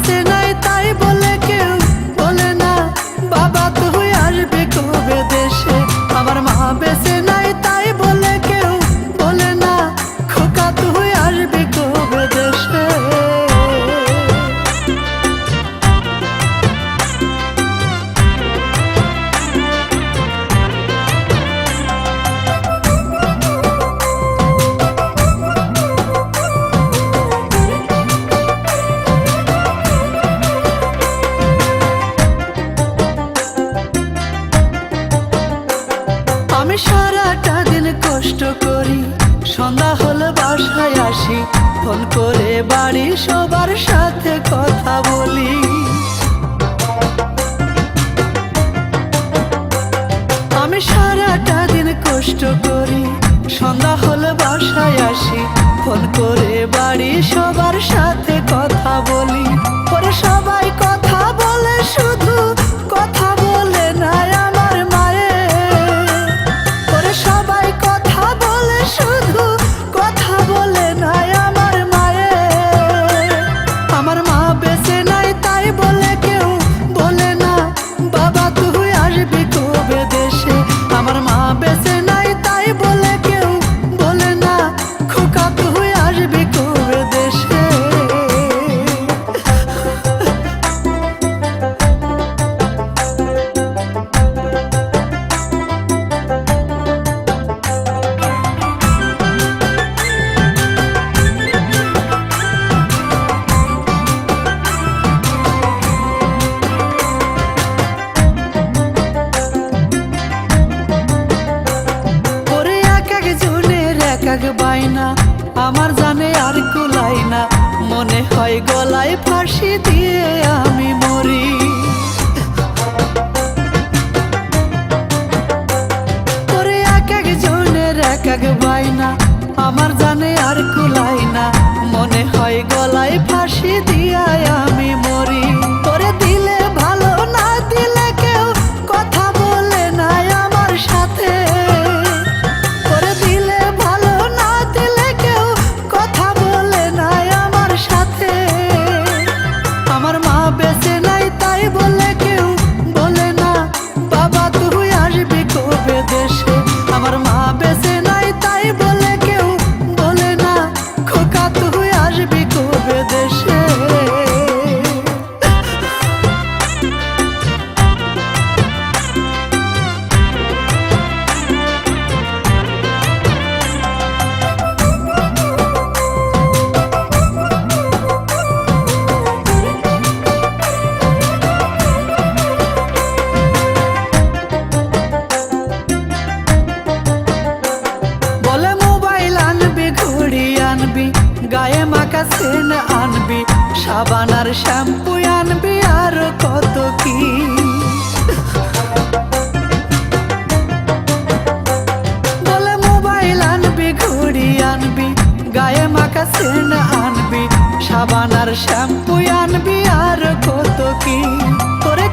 বেঁচে নাই তাই বলে কেউ বলে না বাবা তুই আসবি কবে দেশে। আমার মা বেঁচে নাই তাই বলে কেউ বলে না খোকা তুই আসবি কবে দেশে। আমি সারাটা দিন কষ্ট করি, সন্ধ্যা হলে বাসায় আসি, ফোন করে বাড়ি সবার সাথে কথা বলি। আমি সারাটা দিন কষ্ট করি, সন্ধ্যা হলে বাসায় আসি, ফোন করে বাড়ি সবার সাথে কথা বলি। পরে সবাই কথা বলে শুধু কথা বলে না আমার মায়ের। পরে সবাই কথা বলে শুধু কথা বলে না আমার মায়ের। আমার মা বেঁচে নাই তাই বলে কেউ বলে না বাবা তুই আসবি কবে দেশে। আমার মা বেঁচে নাই তাই বলে কেউ বলে না খোকা তুই আসবি কবে দেশে। বাইনা আমার জানে আর কুলাই না, মনে হয় গলায় ফাঁসি দিয়ে আমি মরি। ওরে এক একজনের এক এক বাইনা আমার জানে আর কুলাই না, মনে হয় গলায় ফাঁসি দিয়ে আমি মরি। ওরে দিলে ভালো না দিলে কেউ কথা বলে না আমার সাথে। আমার মা বেঁচে নাই তাই বলে কেউ বলে না বাবা তুই আসবি কবে দেশে। আমার মা বেঁচে নাই তাই বলে কেউ বলে না খোকা তুই আসবি কবে দেশে। গায়ে মাখা সেন আনবি, সাবান আর শ্যাম্পু আনবি আর কত কি। বলে মোবাইল আনবি ঘড়ি আনবি, গায়ে মাখা সেন আনবি, সাবান আর শ্যাম্পু আনবি আর কত কি। তোরে